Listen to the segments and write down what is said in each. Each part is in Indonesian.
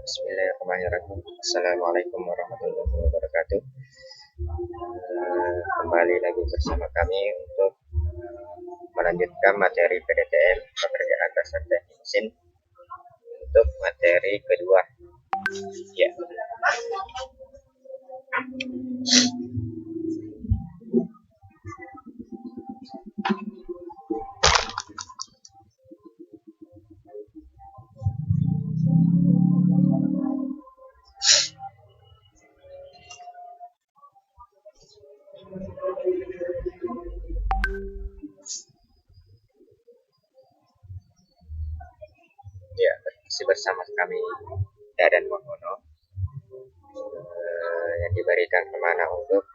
Bismillahirrahmanirrahim. Assalamualaikum warahmatullahi wabarakatuh. Kembali lagi bersama kami untuk melanjutkan materi PDTM pekerjaan dasar teknik mesin untuk materi kedua. Ya. Ya, masih bersama kami Dadan Wahono yang diberikan kemana untuk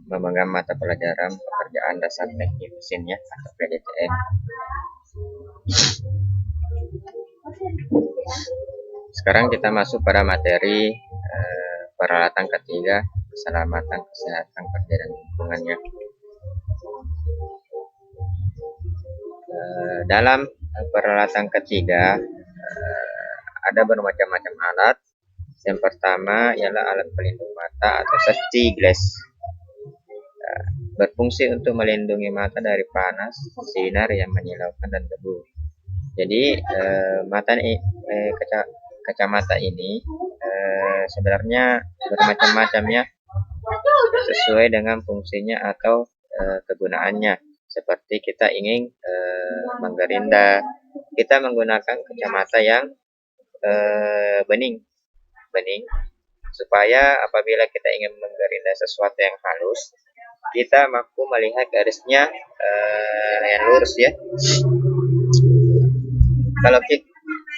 memegang mata pelajaran pekerjaan dasar teknik mesin ya atau PDTM. Sekarang kita masuk pada materi peralatan ketiga, keselamatan kesehatan kerja dan lingkungannya. Dalam peralatan ketiga ada bermacam-macam alat. Yang pertama ialah alat pelindung mata atau safety glass. Berfungsi untuk melindungi mata dari panas, sinar yang menyilaukan dan debu. Jadi kacamata ini sebenarnya bermacam-macam ya, sesuai dengan fungsinya atau kegunaannya. Seperti kita ingin menggerinda, kita menggunakan kacamata yang bening, supaya apabila kita ingin menggerinda sesuatu yang halus, kita mampu melihat garisnya yang lurus ya.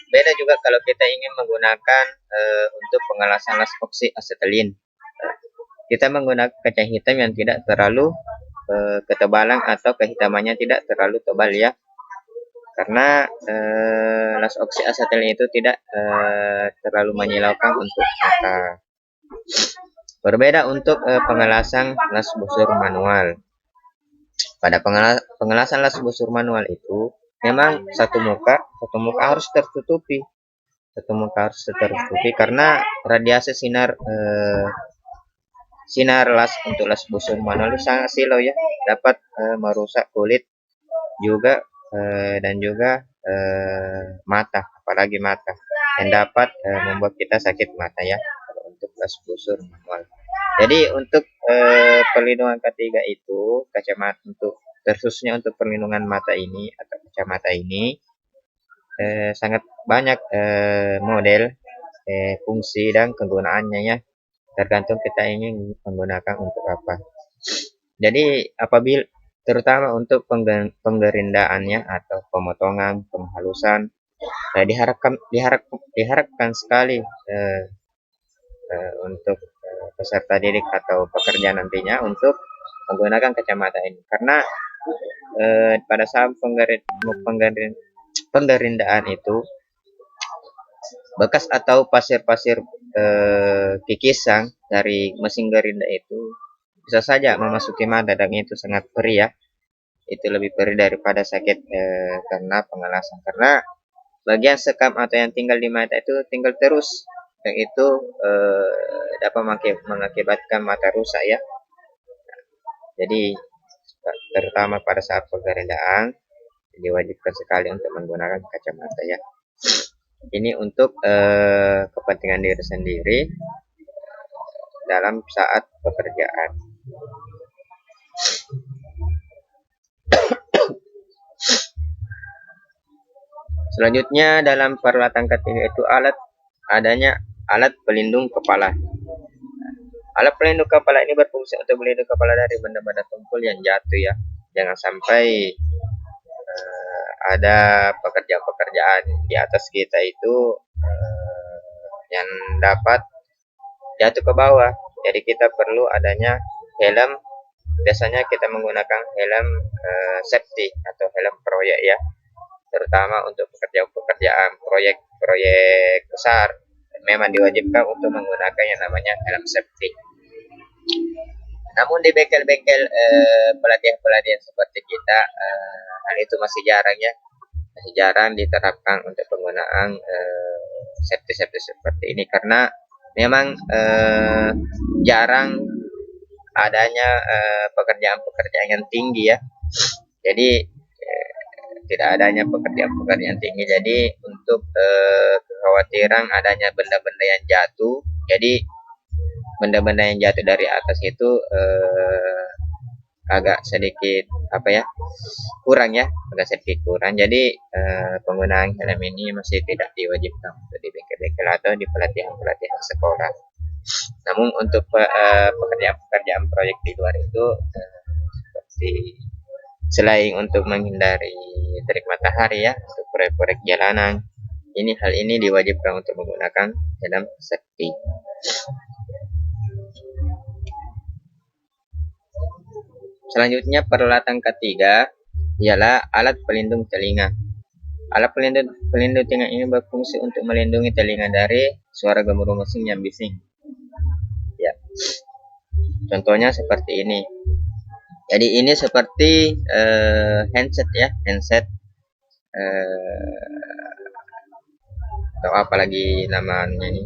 Beda juga kalau kita ingin menggunakan untuk pengelasan las oksi asetilin, kita menggunakan kaca hitam yang tidak terlalu ketebalan atau kehitamannya tidak terlalu tebal ya, karena las oksi asetilin itu tidak terlalu menyilaukan untuk mata. Berbeda untuk pengelasan las busur manual. Pada pengelasan las busur manual itu memang satu muka harus tertutupi. Karena radiasi sinar las untuk las busur manual itu sangat silau ya, dapat merusak kulit juga dan juga mata, apalagi mata, yang dapat membuat kita sakit mata ya untuk las busur manual. Jadi untuk perlindungan ketiga itu kacamata, untuk khususnya untuk perlindungan mata ini atau kacamata ini sangat banyak model, fungsi dan kegunaannya ya, tergantung kita ingin menggunakan untuk apa. Jadi apabila terutama untuk pengerindaannya atau pemotongan, penghalusan, diharapkan sekali untuk peserta didik atau pekerja nantinya untuk menggunakan kacamata ini, karena pada saat penggerindaan itu bekas atau pasir-pasir kikisan dari mesin gerinda itu bisa saja memasuki mata, dan itu sangat perih ya. Itu lebih perih daripada sakit karena pengelasan, karena bagian sekam atau yang tinggal di mata itu tinggal terus, dan itu dapat mengakibatkan mata rusak ya. Jadi terutama pada saat penggerindaan diwajibkan sekali untuk menggunakan kacamata ya. Ini untuk kepentingan diri sendiri dalam saat pekerjaan. Selanjutnya dalam peralatan ketiga itu adanya alat pelindung kepala. Alat pelindung kepala ini berfungsi untuk melindungi kepala dari benda-benda tumpul yang jatuh ya. Jangan sampai ada pekerjaan di atas kita itu yang dapat jatuh ke bawah. Jadi kita perlu adanya helm. Biasanya kita menggunakan helm safety atau helm proyek ya, terutama untuk pekerjaan proyek besar, memang diwajibkan untuk menggunakan yang namanya helm safety. Namun di bengkel-bengkel pelatihan seperti kita, hal itu masih jarang ya. jarang diterapkan untuk penggunaan safety seperti ini karena memang jarang adanya pekerjaan-pekerjaan yang tinggi ya. Jadi tidak adanya pekerjaan-pekerjaan tinggi. Jadi untuk kekhawatiran adanya benda-benda yang jatuh. Jadi benda-benda yang jatuh dari atas itu agak sedikit kurang ya, agak sedikit kurang. Jadi penggunaan helm ini masih tidak diwajibkan untuk di bengkel-bengkel atau di pelatihan-pelatihan sekolah. Namun untuk pekerjaan-pekerjaan proyek di luar itu seperti selain untuk menghindari terik matahari ya, untuk proyek-proyek jalanan, hal ini diwajibkan untuk menggunakan helm safety. Selanjutnya peralatan ketiga ialah alat pelindung telinga. Alat pelindung telinga ini berfungsi untuk melindungi telinga dari suara gemuruh mesin yang bising. Ya, contohnya seperti ini. Jadi ini seperti handset ya, atau apalagi namanya ini.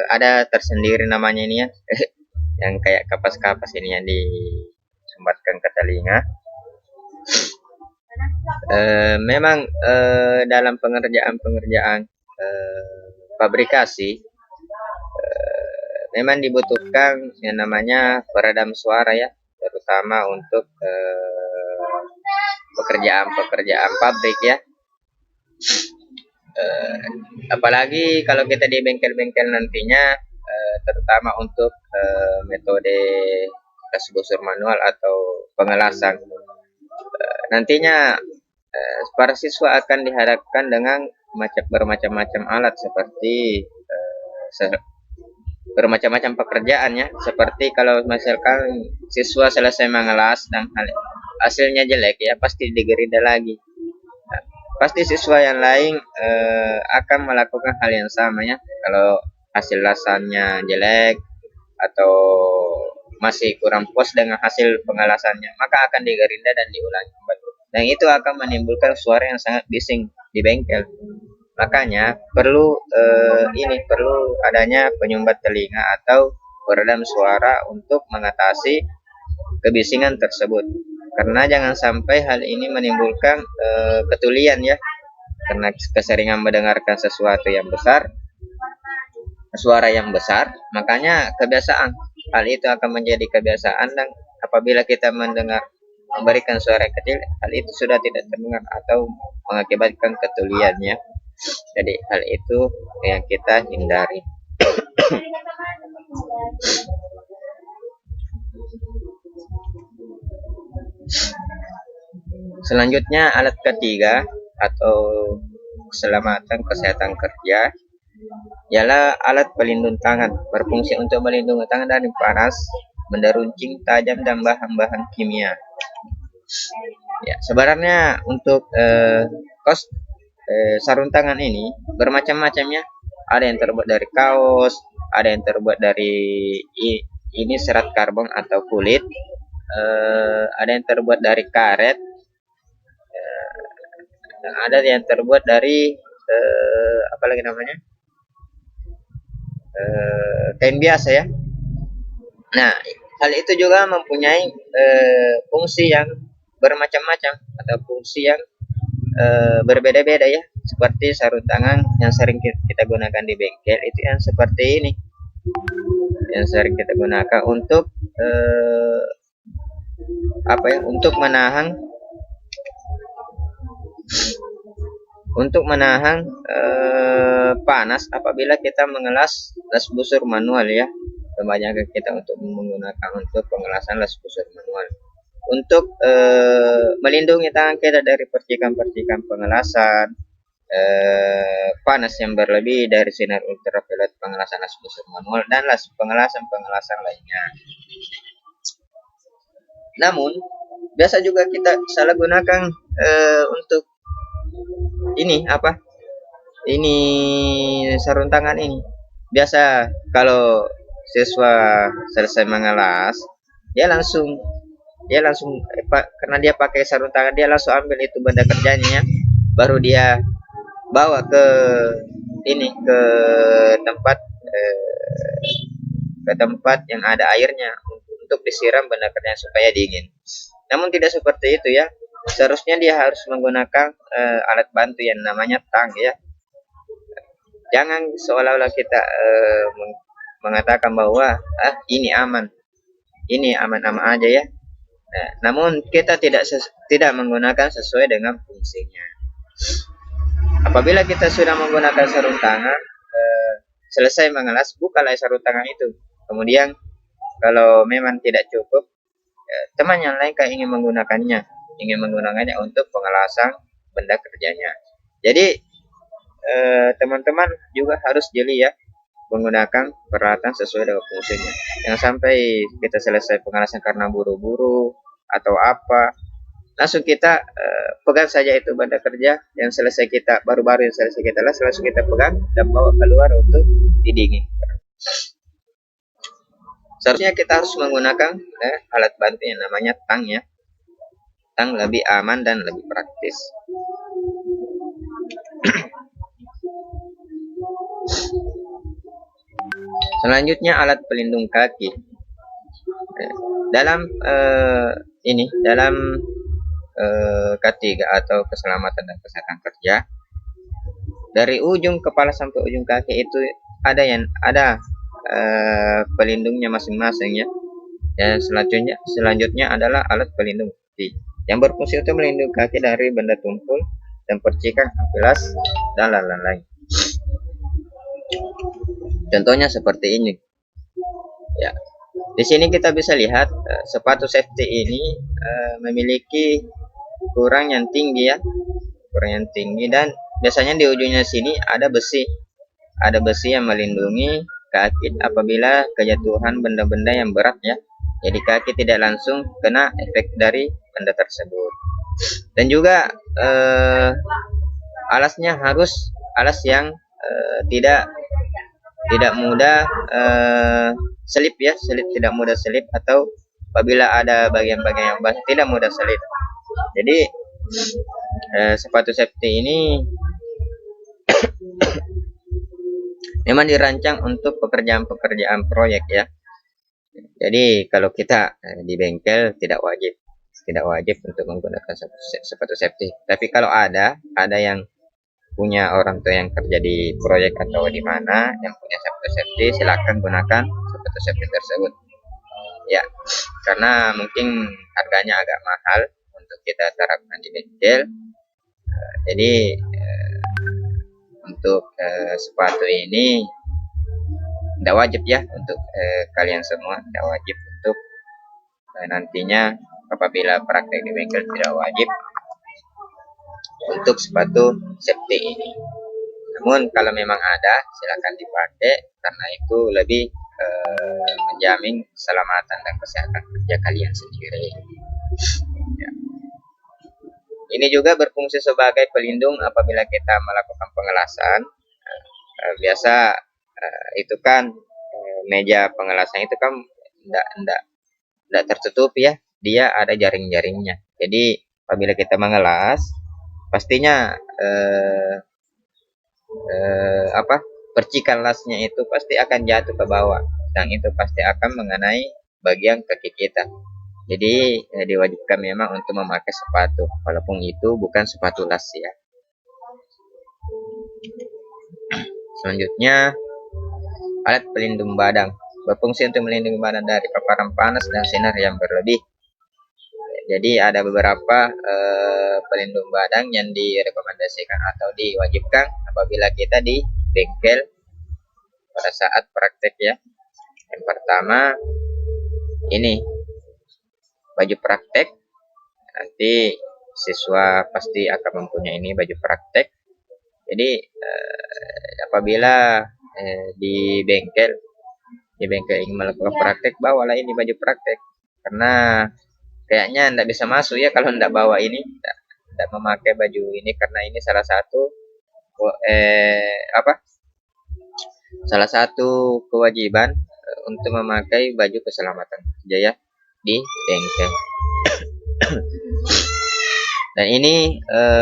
Ada tersendiri namanya ini ya, yang kayak kapas-kapas ini yang disumbatkan ke telinga. Memang dalam pengerjaan fabrikasi memang dibutuhkan yang namanya peredam suara ya, terutama untuk pekerjaan pabrik ya. Apalagi kalau kita di bengkel-bengkel nantinya, terutama untuk metode tes busur manual atau pengelasan, nantinya para siswa akan dihadapkan dengan bermacam-macam alat seperti bermacam-macam pekerjaan ya. Seperti kalau misalkan siswa selesai mengelas dan hasilnya jelek ya, pasti digerinda lagi. Nah, pasti siswa yang lain akan melakukan hal yang sama ya. Kalau hasil lasannya jelek atau masih kurang puas dengan hasil pengelasannya, maka akan digerinda dan diulangi kembali. Dan itu akan menimbulkan suara yang sangat bising di bengkel. Makanya perlu adanya penyumbat telinga atau peredam suara untuk mengatasi kebisingan tersebut. Karena jangan sampai hal ini menimbulkan ketulian ya. Karena keseringan mendengarkan sesuatu yang besar, suara yang besar, makanya kebiasaan. Hal itu akan menjadi kebiasaan dan apabila kita memberikan suara yang kecil, hal itu sudah tidak terdengar atau mengakibatkan ketuliannya. Jadi hal itu yang kita hindari. Selanjutnya alat ketiga atau keselamatan kesehatan kerja ialah alat pelindung tangan, berfungsi untuk melindungi tangan dari panas, benda runcing tajam dan bahan-bahan kimia. Ya, sebenarnya untuk sarung tangan ini bermacam-macam ya. Ada yang terbuat dari kaos, ada yang terbuat dari ini serat karbon atau kulit, ada yang terbuat dari karet, ada yang terbuat dari apalagi namanya, kain biasa ya. Nah, hal itu juga mempunyai fungsi yang bermacam-macam atau fungsi yang berbeda-beda ya. Seperti sarung tangan yang sering kita gunakan di bengkel itu yang seperti ini, yang sering kita gunakan untuk untuk menahan panas apabila kita mengelas las busur manual ya. Kebanyakan kita untuk menggunakan untuk pengelasan las busur manual untuk melindungi tangan kita dari percikan-percikan pengelasan, panas yang berlebih dari sinar ultraviolet pengelasan las busur manual dan pengelasan lainnya. Namun biasa juga kita salah gunakan untuk ini sarung tangan ini. Biasa kalau siswa selesai mengelas, dia langsung dia langsung karena dia pakai sarung tangan, dia langsung ambil itu benda kerjanya, baru dia bawa ke ini tempat ke tempat yang ada airnya untuk disiram benda kerjanya supaya dingin. Namun tidak seperti itu ya. Seharusnya dia harus menggunakan alat bantu yang namanya tang ya. Jangan seolah-olah kita mengatakan bahwa ini aman, ini aman-aman aja ya. Nah, namun kita tidak menggunakan sesuai dengan fungsinya. Apabila kita sudah menggunakan sarung tangan, selesai mengelas, bukalah sarung tangan itu. Kemudian kalau memang tidak cukup, teman yang lain kan ingin menggunakannya untuk pengelasan benda kerjanya. Jadi teman-teman juga harus jeli ya, menggunakan peralatan sesuai dengan fungsinya. Jangan sampai kita selesai pengelasan karena buru-buru atau apa, langsung kita pegang saja itu benda kerja yang selesai kita baru-baru yang selesai kita las, langsung kita pegang dan bawa keluar untuk didinginkan. Seharusnya kita harus menggunakan alat bantu yang namanya tang ya. Tang lebih aman dan lebih praktis. Selanjutnya alat pelindung kaki. Dalam dalam K3 atau keselamatan dan kesehatan kerja, dari ujung kepala sampai ujung kaki itu ada pelindungnya masing-masing ya. Dan selanjutnya adalah alat pelindung kaki yang berfungsi untuk melindungi kaki dari benda tumpul dan percikan gelas dan lain-lain. Contohnya seperti ini. Ya. Di sini kita bisa lihat sepatu safety ini memiliki kurang yang tinggi ya. Kurang yang tinggi, dan biasanya di ujungnya sini ada besi. Ada besi yang melindungi kaki apabila kejatuhan benda-benda yang berat ya. Jadi kaki tidak langsung kena efek dari benda tersebut. Dan juga alasnya harus alas yang tidak mudah selip ya, tidak mudah selip, atau apabila ada bagian-bagian yang basah tidak mudah selip. Jadi sepatu safety ini memang dirancang untuk pekerjaan-pekerjaan proyek ya. Jadi kalau kita di bengkel tidak wajib untuk menggunakan sepatu safety. Tapi kalau ada yang punya orang tua yang kerja di proyek atau di mana yang punya sepatu safety, silakan gunakan sepatu safety tersebut. Ya, karena mungkin harganya agak mahal untuk kita terapkan di bengkel. Jadi untuk sepatu ini tidak wajib ya untuk kalian semua, tidak wajib untuk nantinya apabila praktek di bengkel, tidak wajib untuk sepatu safety ini. Namun kalau memang ada, silakan dipakai karena itu lebih menjamin keselamatan dan kesehatan kerja kalian sendiri. Ya. Ini juga berfungsi sebagai pelindung apabila kita melakukan pengelasan. Biasa itu kan meja pengelasan itu kan tidak tertutup ya, dia ada jaring-jaringnya. Jadi apabila kita mengelas, pastinya percikan lasnya itu pasti akan jatuh ke bawah, dan itu pasti akan mengenai bagian kaki kita. Jadi diwajibkan memang untuk memakai sepatu, walaupun itu bukan sepatu las ya. Selanjutnya alat pelindung badan, berfungsi untuk melindungi badan dari paparan panas dan sinar yang berlebih. Jadi ada beberapa pelindung badan yang direkomendasikan atau diwajibkan apabila kita di bengkel pada saat praktek ya. Yang pertama ini baju praktek. Nanti siswa pasti akan mempunyai ini baju praktek. Jadi apabila di bengkel ingin melakukan praktek, bawalah ini baju praktek, karena kayaknya tidak bisa masuk ya kalau tidak bawa ini, tidak memakai baju ini, karena ini salah satu kewajiban untuk memakai baju keselamatan kerja ya di bengkel. Dan ini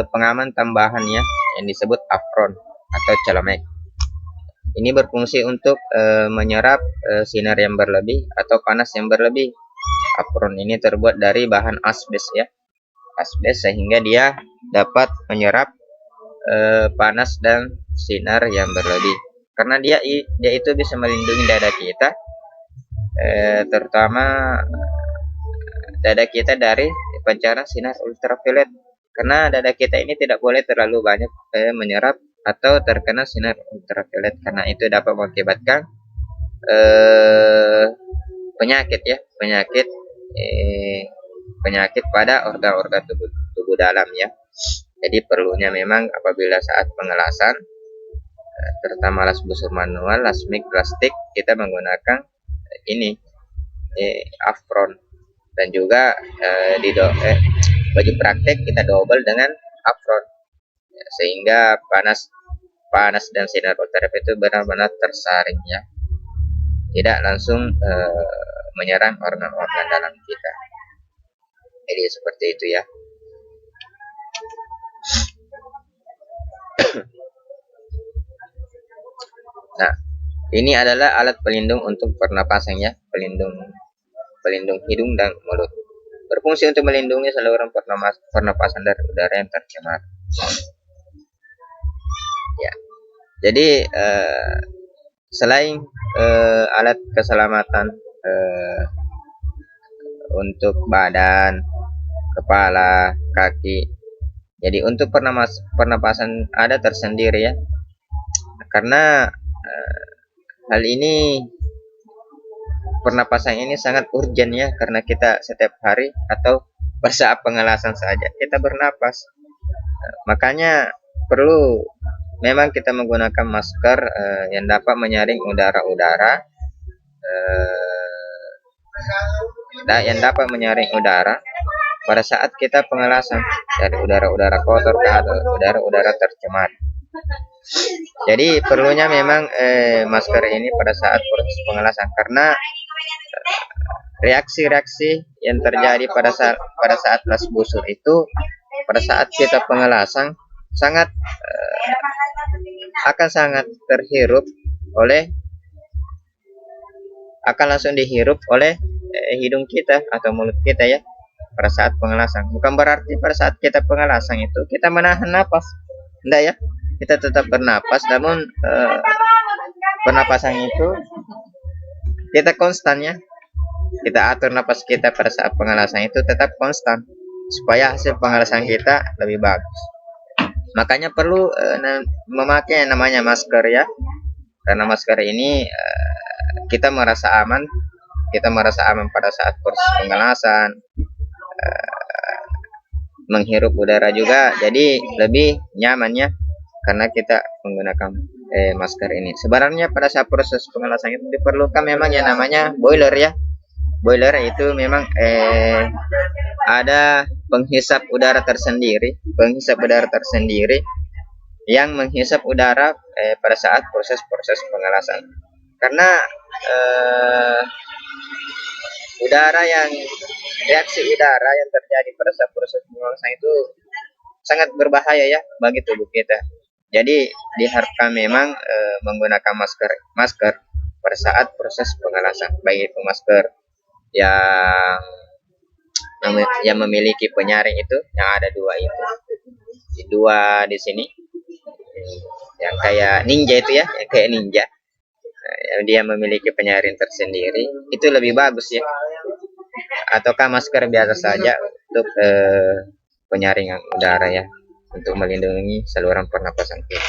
pengaman tambahan ya, yang disebut apron atau celemek. Ini berfungsi untuk menyerap sinar yang berlebih atau panas yang berlebih. Apron ini terbuat dari bahan asbes ya, asbes, sehingga dia dapat menyerap panas dan sinar yang berlebih. Karena dia itu bisa melindungi dada kita, terutama dada kita dari pancaran sinar ultraviolet. Karena dada kita ini tidak boleh terlalu banyak menyerap atau terkena sinar ultraviolet, karena itu dapat mengakibatkan penyakit ya, penyakit pada organ-organ tubuh dalam ya. Jadi perlunya memang apabila saat pengelasan, terutama las busur manual, las mik plastik, kita menggunakan ini apron, dan juga baju praktek kita double dengan apron, sehingga panas dan sinar ultraviolet itu benar-benar tersaring ya, tidak langsung menyerang organ-organ dalam kita. Jadi seperti itu ya. Nah, ini adalah alat pelindung untuk pernapasan ya, pelindung hidung dan mulut. Berfungsi untuk melindungi saluran pernapasan dari udara yang tercemar. Ya. Jadi selain alat keselamatan untuk badan, kepala, kaki, jadi untuk pernapasan ada tersendiri ya. Karena hal ini, pernapasan ini sangat urgent ya, karena kita setiap hari atau saat pengelasan saja kita bernapas. Makanya perlu memang kita menggunakan masker yang dapat menyaring udara-udara, yang dapat menyaring udara pada saat kita pengelasan, dari udara-udara kotor ke udara-udara tercemar. Jadi perlunya memang masker ini pada saat proses pengelasan, karena reaksi-reaksi yang terjadi pada saat las busur itu, pada saat kita pengelasan akan sangat terhirup oleh, akan langsung dihirup oleh hidung kita atau mulut kita ya pada saat pengelasan. Bukan berarti pada saat kita pengelasan itu kita menahan napas, enggak ya, kita tetap bernapas, namun pernapasan itu kita konstan ya, kita atur napas kita pada saat pengelasan itu tetap konstan supaya hasil pengelasan kita lebih bagus. Makanya perlu memakai yang namanya masker ya, karena masker ini kita merasa aman pada saat proses pengelasan, menghirup udara juga jadi lebih nyaman ya, karena kita menggunakan masker ini. Sebenarnya pada saat proses pengelasan itu diperlukan memang yang namanya boiler ya. Boiler itu memang ada penghisap udara tersendiri yang menghisap udara pada saat proses pengelasan. Karena reaksi udara yang terjadi pada saat proses pengelasan itu sangat berbahaya ya bagi tubuh kita. Jadi diharapkan memang menggunakan masker pada saat proses pengelasan, baik itu masker yang memiliki penyaring itu, yang ada dua di sini, yang kayak ninja itu ya, yang kayak ninja, dia memiliki penyaring tersendiri, itu lebih bagus ya, ataukah masker biasa saja untuk penyaringan udara ya, untuk melindungi saluran pernapasan kita.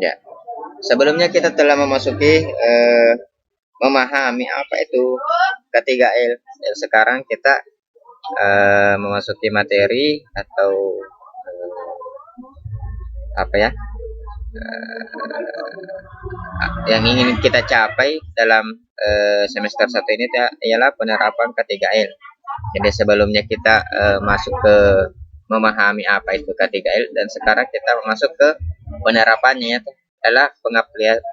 Ya, sebelumnya kita telah memahami apa itu K3L. Sekarang kita memasuki materi atau yang ingin kita capai dalam semester 1 ini ialah penerapan K3L. Jadi sebelumnya kita masuk ke memahami apa itu K3L, dan sekarang kita masuk ke penerapannya, adalah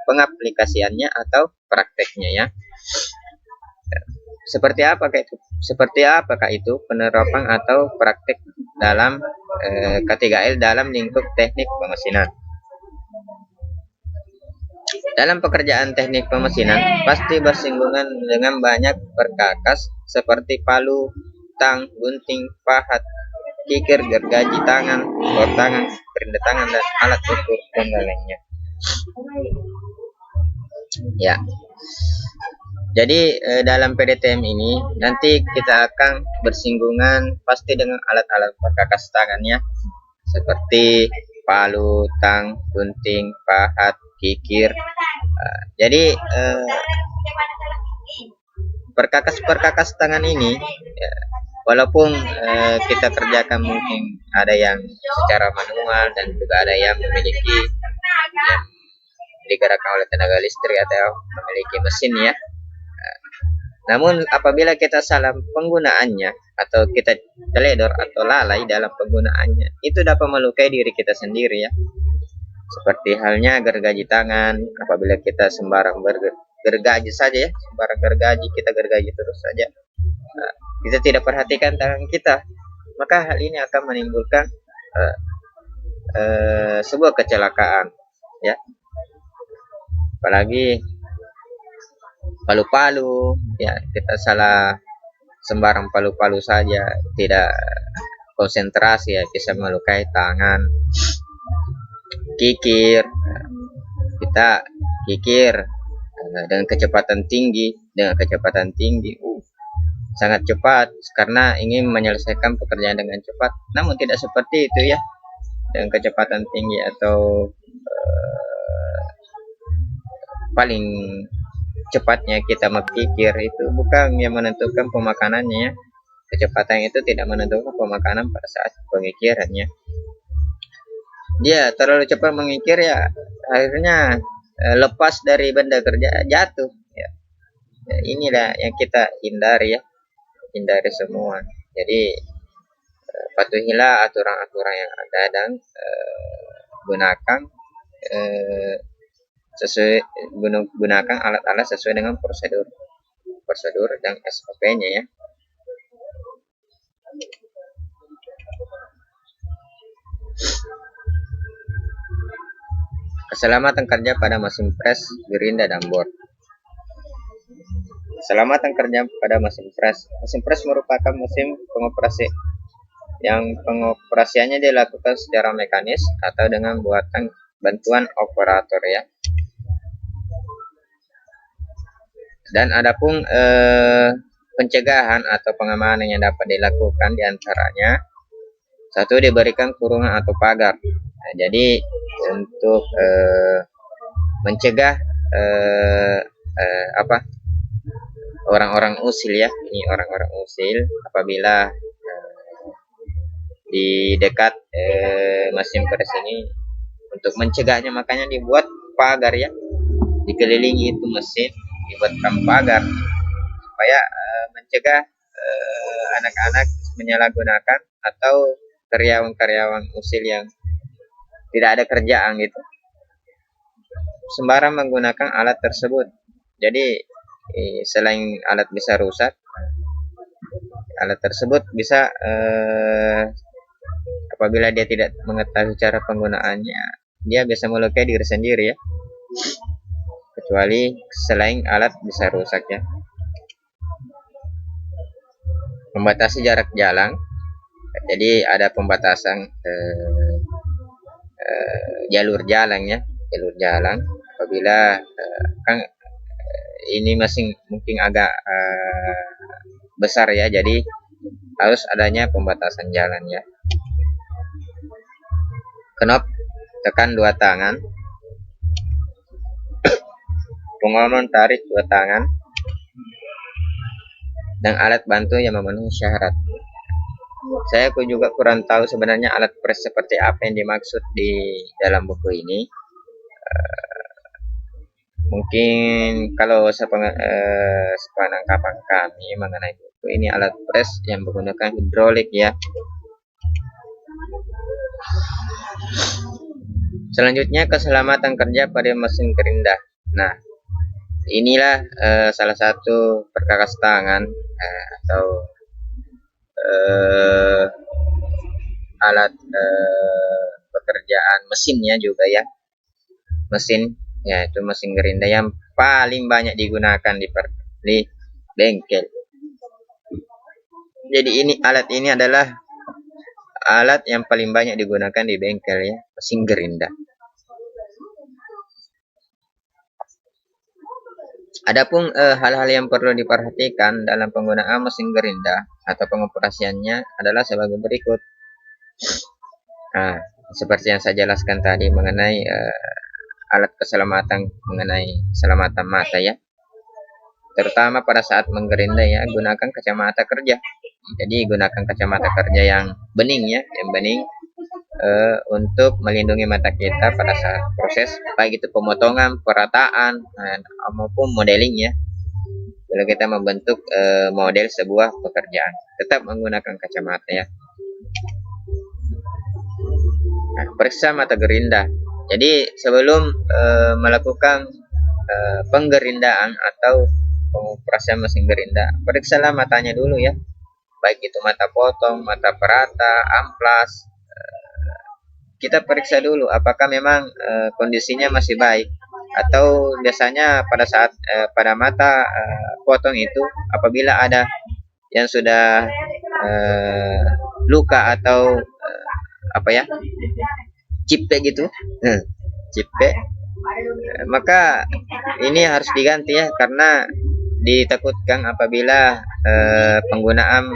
pengaplikasiannya atau prakteknya ya. Seperti apakah itu penerapan atau praktek dalam K3L dalam lingkup teknik pemesinan? Dalam pekerjaan teknik pemesinan pasti bersinggungan dengan banyak perkakas seperti palu, tang, gunting, pahat, kikir, gergaji tangan, bor tangan, perindah tangan, dan alat ukur dan lainnya. Ya. Jadi dalam PDTM ini nanti kita akan bersinggungan pasti dengan alat-alat perkakas tangan ya, seperti palu, tang, gunting, pahat, kikir. Jadi perkakas tangan ini ya, walaupun kita kerjakan mungkin ada yang secara manual dan juga ada yang memiliki yang digerakkan oleh tenaga listrik atau memiliki mesin ya. Namun apabila kita salah penggunaannya atau kita teledor atau lalai dalam penggunaannya, itu dapat melukai diri kita sendiri ya. Seperti halnya gergaji tangan, apabila kita sembarang gergaji saja ya, sembarang kita gergaji terus saja, kita tidak perhatikan tangan kita, maka hal ini akan menimbulkan sebuah kecelakaan ya. Apalagi palu-palu ya, kita salah sembarang palu-palu saja, tidak konsentrasi ya, bisa melukai tangan. Kikir, kita kikir dengan kecepatan tinggi, sangat cepat karena ingin menyelesaikan pekerjaan dengan cepat, namun tidak seperti itu ya, dengan kecepatan tinggi atau paling cepatnya kita mengkikir itu bukan yang menentukan pemakanannya ya. Kecepatan itu tidak menentukan pemakanan pada saat pengikirannya. Dia terlalu cepat mengikir ya, akhirnya lepas dari benda kerja, jatuh ya. Inilah yang kita hindari ya, hindari semua. Jadi patuhilah aturan-aturan yang ada dan gunakan gunakan alat-alat sesuai dengan prosedur dan SOP-nya ya. Keselamatan kerja pada mesin pres, gerinda, dan bor. Keselamatan kerja pada mesin pres. Mesin pres merupakan mesin pengoperasi yang pengoperasiannya dilakukan secara mekanis atau dengan buatan bantuan operator ya. Dan adapun pencegahan atau pengamanan yang dapat dilakukan diantaranya, satu, diberikan kurungan atau pagar. Nah, jadi untuk mencegah orang-orang usil ya, ini orang-orang usil apabila di dekat mesin pres ini, untuk mencegahnya makanya dibuat pagar ya, dikelilingi itu mesin, dibuatkan pagar supaya mencegah anak-anak menyalahgunakan atau karyawan-karyawan usil yang tidak ada kerjaan gitu sembarang menggunakan alat tersebut. Jadi selain alat bisa rusak, alat tersebut bisa apabila dia tidak mengetahui cara penggunaannya, dia bisa melukai diri sendiri ya, kecuali selain alat bisa rusak ya. Membatasi jarak jalan, jadi ada pembatasan jalur jalan ya, jalur jalan apabila kan ini masing mungkin agak besar ya, jadi harus adanya pembatasan jalan ya. Knop, tekan dua tangan, pengonon tarik dua tangan, dan alat bantu yang memenuhi syarat. Saya juga kurang tahu sebenarnya alat pres seperti apa yang dimaksud di dalam buku ini. Mungkin kalau sepenangkapan kami mengenai buku ini, alat pres yang menggunakan hidrolik ya. Selanjutnya, keselamatan kerja pada mesin gerinda. Nah, inilah salah satu perkakas tangan atau eh, alat pekerjaan mesinnya juga ya. Mesin ya itu mesin gerinda yang paling banyak digunakan di bengkel. Jadi alat ini adalah alat yang paling banyak digunakan di bengkel ya, mesin gerinda. Adapun hal-hal yang perlu diperhatikan dalam penggunaan mesin gerinda atau pengoperasiannya adalah sebagai berikut. Nah, seperti yang saya jelaskan tadi mengenai alat keselamatan, mengenai keselamatan mata ya. Terutama pada saat menggerinda ya, gunakan kacamata kerja. Jadi gunakan kacamata kerja yang bening ya, yang bening untuk melindungi mata kita pada saat proses baik itu pemotongan, perataan maupun modeling ya. Bila kita membentuk model sebuah pekerjaan, tetap menggunakan kacamata ya. Nah, periksa mata gerinda. Jadi sebelum melakukan penggerindaan atau pengoperasian mesin gerinda, periksalah matanya dulu ya. Baik itu mata potong, mata perata, amplas. Kita periksa dulu apakah memang kondisinya masih baik, atau biasanya pada saat pada mata potong itu apabila ada yang sudah luka atau apa ya, cipek gitu, cipek, maka ini harus diganti ya, karena ditakutkan apabila penggunaan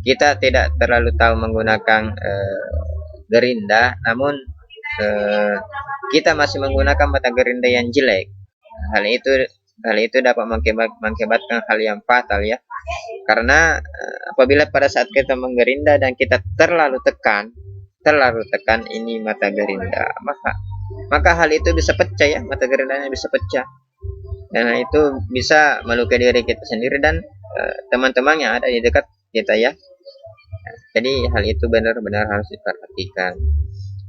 kita tidak terlalu tahu menggunakan gerinda, namun kita masih menggunakan mata gerinda yang jelek. Hal itu dapat mengakibatkan hal yang fatal ya, karena apabila pada saat kita menggerinda dan kita terlalu tekan ini mata gerinda, maka hal itu bisa pecah ya, mata gerindanya bisa pecah, dan itu bisa melukai diri kita sendiri dan teman-teman yang ada di dekat kita ya. Jadi hal itu benar-benar harus diperhatikan.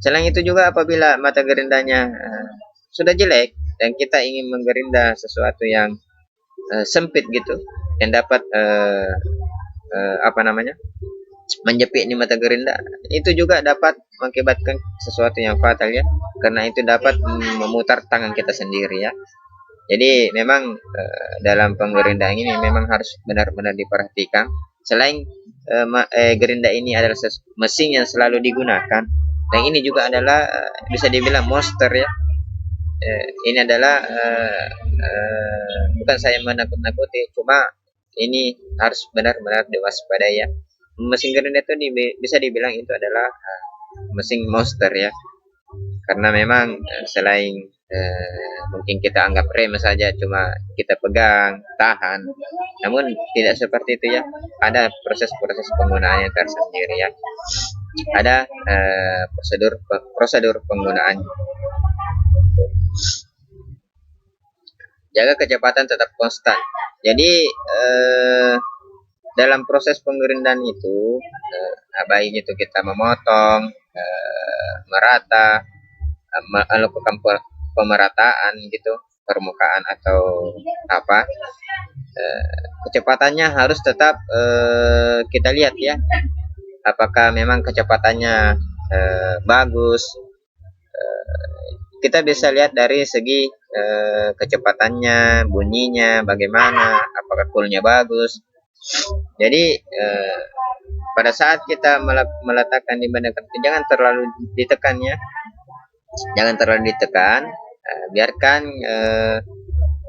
Selain itu juga apabila mata gerindanya sudah jelek dan kita ingin menggerinda sesuatu yang sempit gitu, yang dapat menjepit di mata gerinda, itu juga dapat mengakibatkan sesuatu yang fatal ya, karena itu dapat memutar tangan kita sendiri ya. Jadi memang dalam penggerindaan ini memang harus benar-benar diperhatikan. Selain gerinda ini adalah mesin yang selalu digunakan, dan ini juga adalah bisa dibilang monster ya. Ini adalah bukan saya menakut-nakuti, cuma ini harus benar-benar diwaspadai ya. Mesin gerinda itu bisa dibilang itu adalah mesin monster ya, karena memang selain mungkin kita anggap rem saja, cuma kita pegang, tahan, namun tidak seperti itu ya. Ada proses-proses penggunaannya tersendiri ya. Ada prosedur penggunaan. Jaga kecepatan tetap konstan. Jadi dalam proses pengerindaan itu baik itu kita memotong, merata, melakukan pemerataan gitu, permukaan atau apa, kecepatannya harus tetap kita lihat ya, apakah memang kecepatannya bagus. Kita bisa lihat dari segi kecepatannya, bunyinya bagaimana, apakah coolnya bagus. Jadi pada saat kita meletakkan di benda kerja, jangan terlalu ditekan ya, jangan terlalu ditekan, biarkan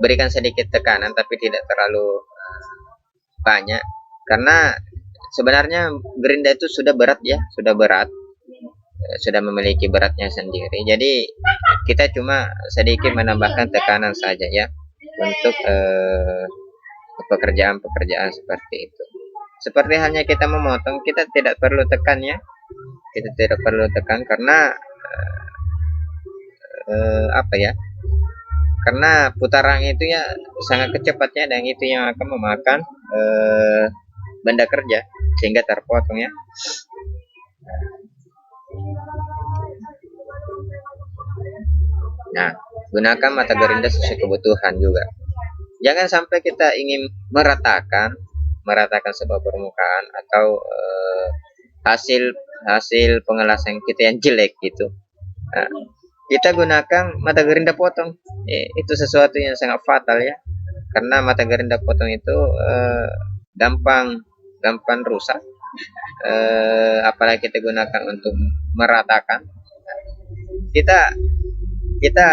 berikan sedikit tekanan tapi tidak terlalu banyak, karena sebenarnya gerinda itu sudah berat ya, sudah memiliki beratnya sendiri. Jadi kita cuma sedikit menambahkan tekanan saja ya untuk pekerjaan-pekerjaan seperti itu. Seperti halnya kita memotong, kita tidak perlu tekan ya, kita tidak perlu tekan karena karena putaran itu ya sangat kecepatnya, dan itu yang akan memakan benda kerja sehingga terpotong ya. Nah, gunakan mata gerinda sesuai kebutuhan juga. Jangan sampai kita ingin meratakan sebuah permukaan atau hasil hasil pengelasan kita yang jelek gitu. Nah, kita gunakan mata gerinda potong. Itu sesuatu yang sangat fatal ya. Karena mata gerinda potong itu gampang rusak. Apalagi kita gunakan untuk meratakan. Kita kita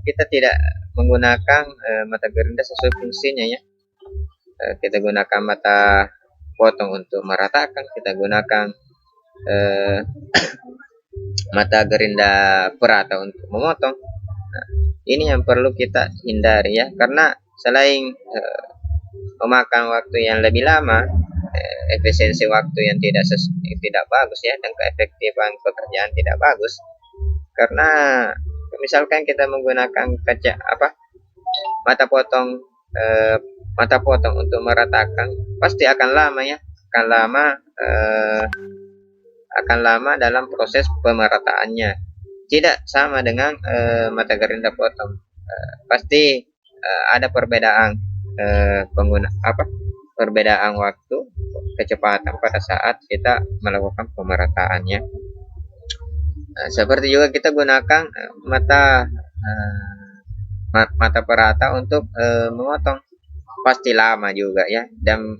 kita tidak menggunakan mata gerinda sesuai fungsinya ya. Kita gunakan mata potong untuk meratakan, kita gunakan mata gerinda perata untuk memotong. Nah, ini yang perlu kita hindari ya, karena selain memakan waktu yang lebih lama, efisiensi waktu yang tidak bagus ya, dan keefektifan pekerjaan tidak bagus. Karena misalkan kita menggunakan mata potong untuk meratakan, pasti akan lama ya, akan lama dalam proses pemerataannya. Tidak sama dengan mata gerinda potong. Pasti ada perbedaan perbedaan waktu, kecepatan pada saat kita melakukan pemerataannya. Seperti juga kita gunakan mata perata untuk memotong, pasti lama juga ya, dan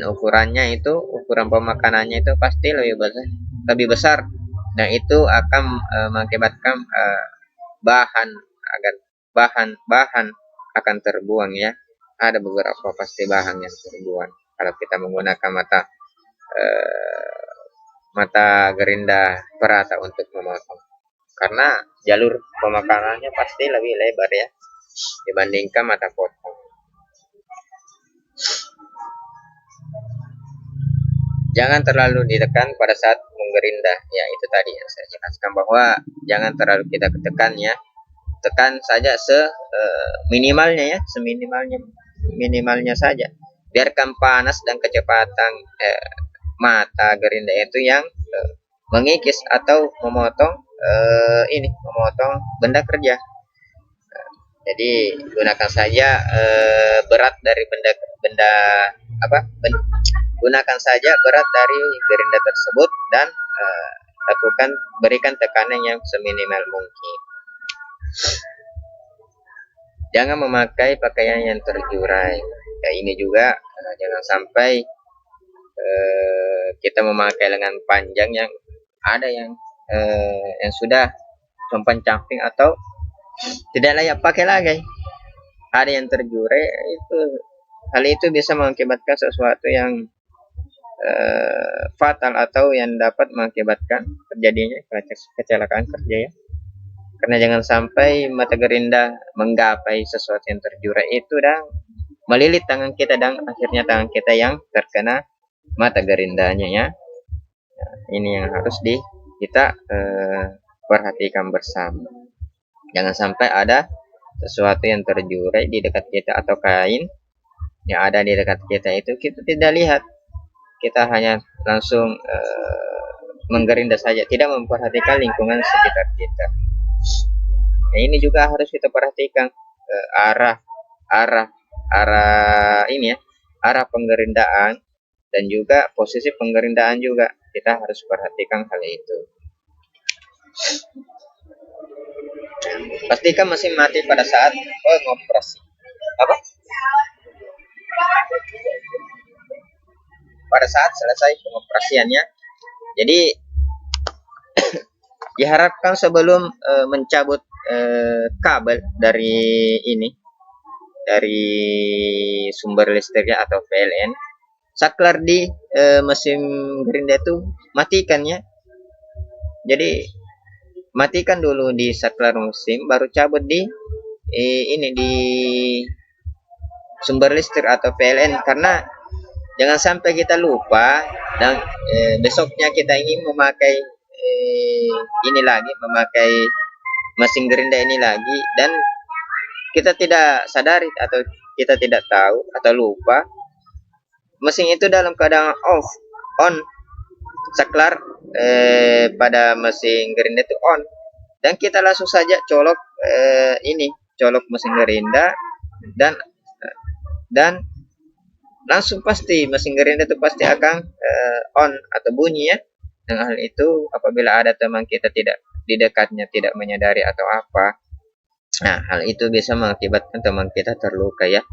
ukuran pemakanannya itu pasti lebih besar, dan itu akan mengakibatkan bahan akan terbuang ya. Ada beberapa pasti bahan yang terbuang kalau kita menggunakan mata gerinda perata untuk memotong, karena jalur pemakanannya pasti lebih lebar ya dibandingkan mata potong. Jangan terlalu ditekan pada saat menggerinda ya, itu tadi yang saya jelaskan, bahwa jangan terlalu kita tekan ya, tekan saja seminimalnya ya, minimalnya saja, biarkan panas dan kecepatan mata gerinda itu yang mengikis atau memotong benda kerja. Jadi gunakan saja berat dari gunakan saja berat dari gerinda tersebut, dan berikan tekanan yang seminimal mungkin. Jangan memakai pakaian yang terjurai ya, ini juga jangan sampai kita memakai lengan panjang yang ada yang sudah compang-camping atau tidak layak pakai lagi, ada yang terjurai. Hal itu bisa mengakibatkan sesuatu yang fatal atau yang dapat mengakibatkan terjadinya kecelakaan kerja ya. Karena jangan sampai mata gerinda menggapai sesuatu yang terjurai itu dan melilit tangan kita, dan akhirnya tangan kita yang terkena mata gerindanya ya. Nah, ini yang harus kita perhatikan bersama. Jangan sampai ada sesuatu yang terjurai di dekat kita atau kain yang ada di dekat kita itu kita tidak lihat, kita hanya langsung menggerinda saja, tidak memperhatikan lingkungan sekitar kita. Nah, ini juga harus kita perhatikan arah penggerindaan, dan juga posisi penggerindaan juga kita harus perhatikan hal itu. Pastikan mesin mati pada saat pengoperasi. Pada saat selesai pengoperasiannya. Jadi diharapkan sebelum mencabut kabel dari sumber listriknya atau PLN, saklar di mesin gerinda itu matikan ya. Jadi matikan dulu di saklar mesin, baru cabut di sumber listrik atau PLN, karena jangan sampai kita lupa dan besoknya kita ingin memakai memakai mesin gerinda ini lagi, dan kita tidak sadari atau kita tidak tahu atau lupa mesin itu dalam keadaan on, saklar pada mesin gerinda itu on, dan kita langsung saja colok colok mesin gerinda dan langsung pasti mesin gerinda itu pasti akan on atau bunyi ya. Dengan hal itu apabila ada teman kita tidak di dekatnya tidak menyadari atau apa, nah hal itu bisa mengakibatkan teman kita terluka ya.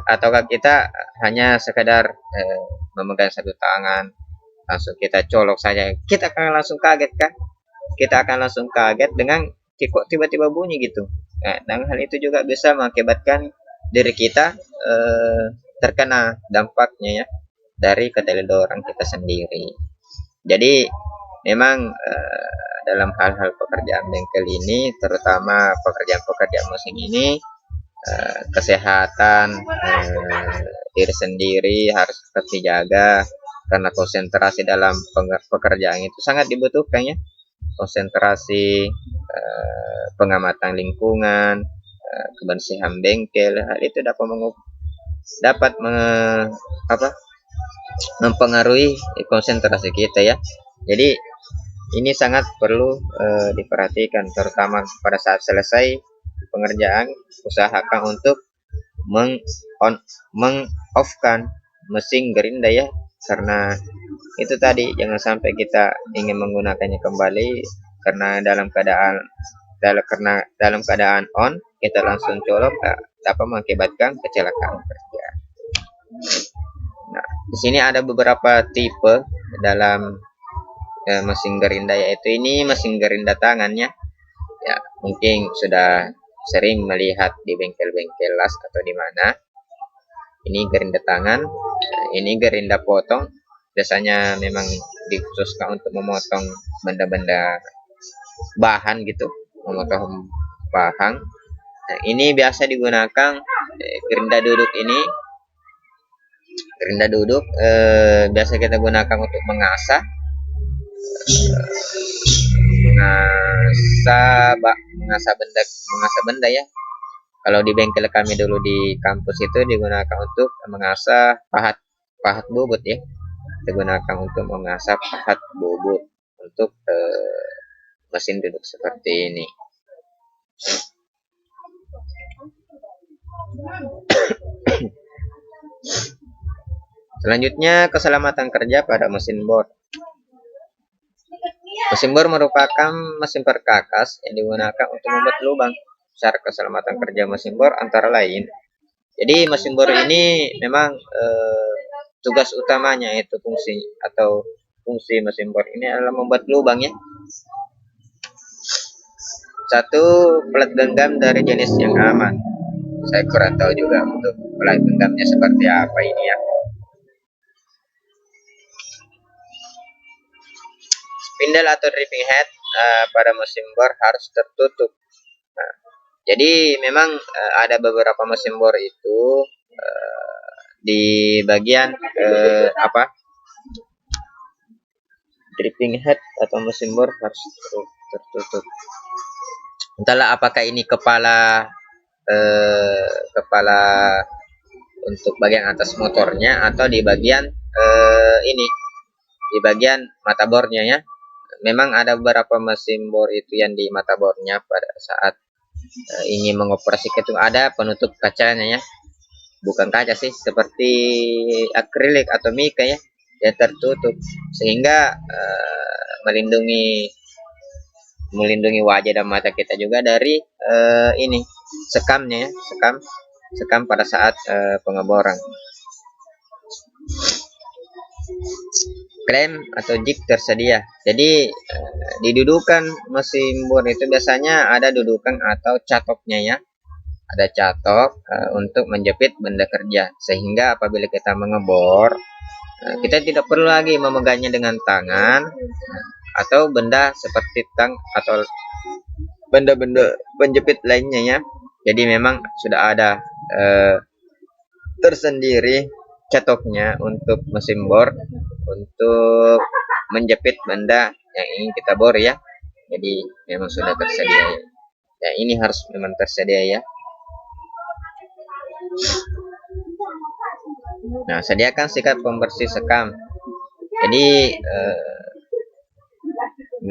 Ataukah kita hanya sekadar memegang satu tangan langsung kita colok saja, kita akan langsung kaget kan? Kita akan langsung kaget dengan kok tiba-tiba bunyi gitu. Nah, dan hal itu juga bisa mengakibatkan diri kita terkena dampaknya ya dari keteledoran kita sendiri. Jadi memang dalam hal-hal pekerjaan bengkel ini, terutama pekerjaan-pekerjaan mesin ini, kesehatan diri sendiri harus tetap dijaga karena konsentrasi dalam pekerjaan itu sangat dibutuhkan ya. Konsentrasi, pengamatan lingkungan, kebersihan bengkel, hal itu dapat mempengaruhi konsentrasi kita ya. Jadi ini sangat perlu diperhatikan, terutama pada saat selesai pengerjaan, usahakan untuk meng-off-kan mesin gerinda ya, karena itu tadi jangan sampai kita ingin menggunakannya kembali karena dalam keadaan on kita langsung colok dapat mengakibatkan kecelakaan kerja. Nah, di sini ada beberapa tipe dalam mesin gerinda, yaitu ini mesin gerinda tangannya ya, mungkin sudah sering melihat di bengkel-bengkel las atau di mana. Ini gerinda tangan, ini gerinda potong, biasanya memang dikhususkan untuk memotong benda-benda bahan gitu, memotong bahan. Nah, ini biasa digunakan gerinda duduk ini. Gerinda duduk biasa kita gunakan untuk mengasah benda ya. Kalau di bengkel kami dulu di kampus itu digunakan untuk mengasah pahat bobot ya. Digunakan untuk mengasah pahat bobot untuk mesin duduk seperti ini. Selanjutnya, keselamatan kerja pada mesin bor. Mesin bor merupakan mesin perkakas yang digunakan untuk membuat lubang. Cara keselamatan kerja mesin bor antara lain, jadi mesin bor ini memang tugas utamanya itu fungsi mesin bor ini adalah membuat lubang ya. Satu, pelat genggam dari jenis yang aman. Saya kurang tahu juga untuk pelat genggamnya seperti apa ini ya. Spindle atau driving head pada mesin bor harus tertutup. Nah, jadi memang ada beberapa mesin bor itu di bagian driving head atau mesin bor harus tertutup. Entahlah apakah ini kepala untuk bagian atas motornya atau di bagian ini di bagian mata bornya ya. Memang ada beberapa mesin bor itu yang di mata bornya pada saat ingin mengoperasikan itu ada penutup kacanya ya, bukan kaca sih, seperti akrilik atau mika ya, yang tertutup sehingga melindungi wajah dan mata kita juga dari ini sekamnya ya, sekam pada saat pengeboran. Klem atau jig tersedia. Jadi di dudukan mesin bor itu biasanya ada dudukan atau catoknya ya. Ada catok untuk menjepit benda kerja, sehingga apabila kita mengebor kita tidak perlu lagi memegangnya dengan tangan atau benda seperti tang atau benda-benda penjepit lainnya ya. Jadi memang sudah ada tersendiri catoknya untuk mesin bor untuk menjepit benda yang ingin kita bor ya. Jadi memang sudah tersedia ya, ini harus memang tersedia ya. Nah, sediakan sikat pembersih sekam. Jadi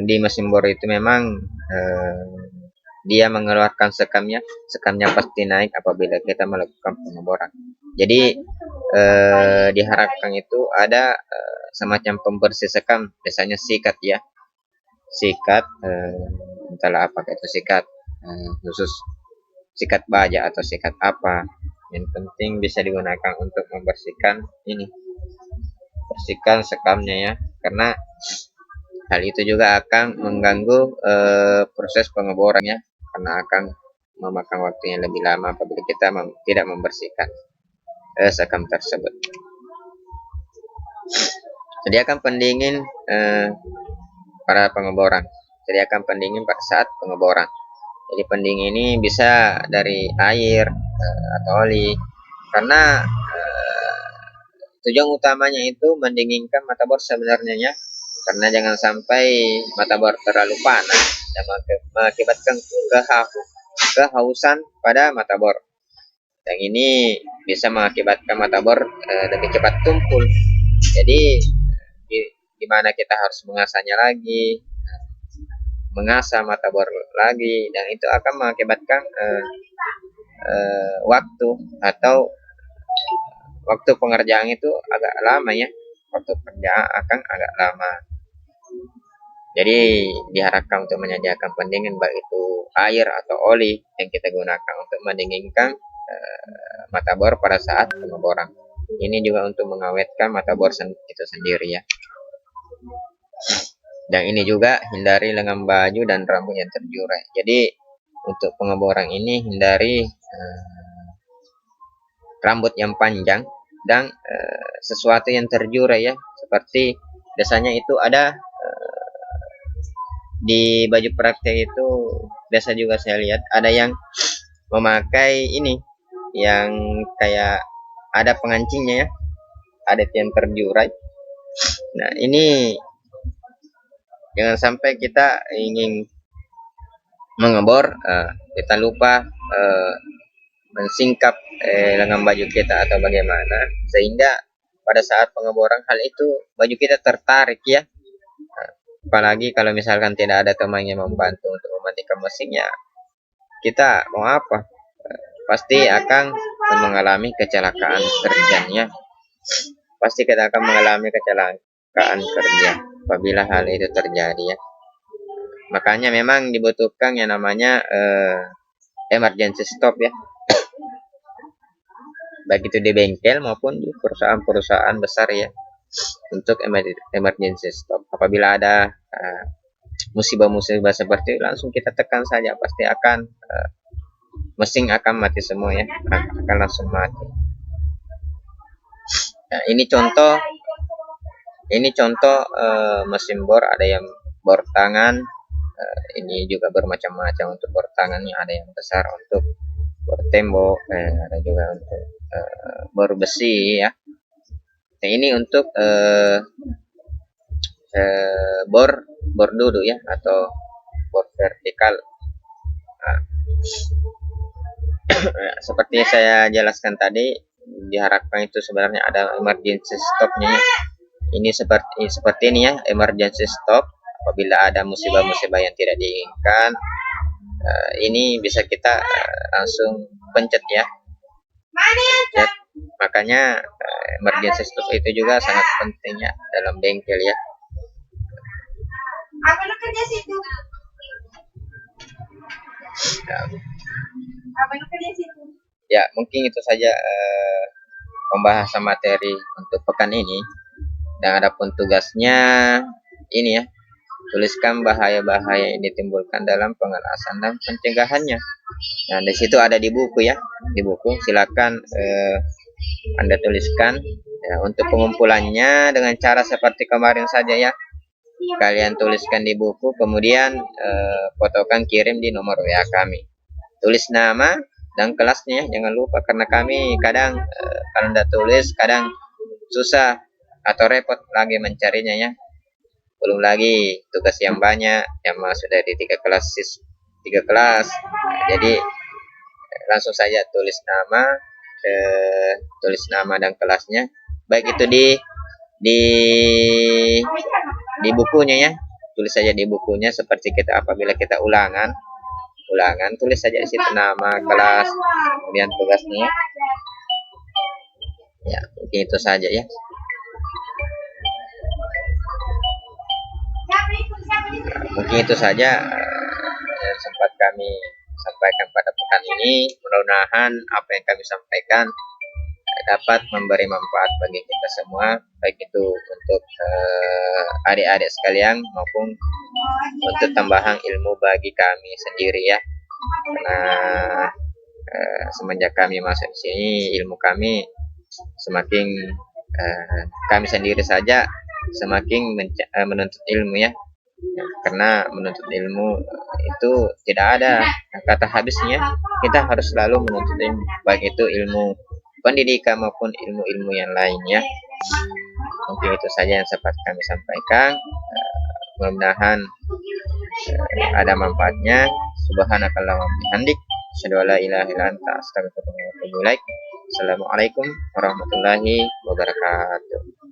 di mesin bor itu memang dia mengeluarkan sekamnya, sekamnya pasti naik apabila kita melakukan pengeboran. Jadi diharapkan itu ada semacam pembersih sekam, biasanya sikat ya, sikat entahlah apakah itu sikat khusus sikat baja atau sikat apa, yang penting bisa digunakan untuk membersihkan ini, bersihkan sekamnya ya, karena hal itu juga akan mengganggu proses pengeborannya, karena akan memakan waktu yang lebih lama apabila kita tidak membersihkan sekam tersebut. Sediakan pendingin pada pengeboran. Sediakan pendingin pada saat pengeboran. Jadi pendingin ini bisa dari air atau oli, karena tujuan utamanya itu mendinginkan mata bor sebenarnya ya, karena jangan sampai mata bor terlalu panas dan mengakibatkan kehausan pada mata bor. Dan ini bisa mengakibatkan mata bor lebih cepat tumpul. Jadi di mana kita harus mengasahnya lagi, mengasah mata bor lagi, dan itu akan mengakibatkan waktu pengerjaan itu agak lama ya, waktu pengerjaan akan agak lama. Jadi diharapkan untuk menyediakan pendingin baik itu air atau oli yang kita gunakan untuk mendinginkan mata bor pada saat pengeboran. Ini juga untuk mengawetkan mata bor itu sendiri ya. Dan ini juga hindari lengan baju dan rambut yang terjurai. Jadi untuk pengeboran ini hindari rambut yang panjang dan sesuatu yang terjurai ya, seperti biasanya itu ada di baju praktek itu, biasa juga saya lihat ada yang memakai ini yang kayak ada pengancingnya ya, ada yang terjurai. Nah ini jangan sampai kita ingin mengebor kita lupa mensingkap lengan baju kita atau bagaimana, sehingga pada saat pengeboran hal itu baju kita tertarik ya. Apalagi kalau misalkan tidak ada teman yang membantu untuk mematikan mesinnya, kita mau apa? Pasti akan mengalami kecelakaan kerjanya. Pasti kita akan mengalami kecelakaan kerja apabila hal itu terjadi ya. Makanya memang dibutuhkan yang namanya emergency stop ya, baik itu di bengkel maupun di perusahaan-perusahaan besar ya, untuk emergency stop. Apabila ada musibah-musibah seperti itu, langsung kita tekan saja, pasti akan mesin akan mati semua ya, akan langsung mati. Nah, ini contoh mesin bor, ada yang bor tangan, ini juga bermacam-macam untuk bor tangannya, ada yang besar untuk bor tembok, ada juga untuk bor besi ya. Nah, ini untuk bor duduk ya, atau bor vertikal. Nah, seperti saya jelaskan tadi, diharapkan itu sebenarnya ada emergency stopnya. Ini seperti ini ya, emergency stop. Apabila ada musibah-musibah yang tidak diinginkan, ini bisa kita langsung pencet ya. Makanya emergency stop itu juga sangat penting ya dalam bengkel ya. Ya, mungkin itu saja pembahasan materi untuk pekan ini. Dan adapun tugasnya ini ya, tuliskan bahaya-bahaya yang ditimbulkan dalam pengelasan dan pencegahannya. Nah, di situ ada di buku ya, di buku. Silakan Anda tuliskan ya. Untuk pengumpulannya dengan cara seperti kemarin saja ya, kalian tuliskan di buku, kemudian fotokan, kirim di nomor WA kami. Tulis nama dan kelasnya, jangan lupa, karena kami kadang kalau Anda tulis kadang susah atau repot lagi mencarinya ya. Belum lagi tugas yang banyak yang masuk dari 3 kelas. Nah, jadi langsung saja tulis nama dan kelasnya, baik itu di bukunya ya. Tulis saja di bukunya, seperti apabila kita ulangan ulangan, tulis saja di situ nama kelas, kemudian tugasnya. Ya, mungkin itu saja ya. Mungkin itu saja yang sempat kami sampaikan pada pekan ini. Mudah-mudahan apa yang kami sampaikan dapat memberi manfaat bagi kita semua, baik itu untuk adik-adik sekalian maupun untuk tambahan ilmu bagi kami sendiri ya. Karena semenjak kami masuk di sini, ilmu kami semakin kami sendiri saja semakin menuntut ilmu ya. Karena menuntut ilmu itu tidak ada kata habisnya. Kita harus selalu menuntut ilmu, baik itu ilmu pendidikan maupun ilmu-ilmu yang lainnya. Mungkin itu saja yang sempat kami sampaikan. Mudah-mudahan ada manfaatnya. Subhanakallahumma wa bihamdik, asyhadu an la ilaha illa anta, astaghfiruka wa atubu ilaik. Assalamualaikum warahmatullahi wabarakatuh.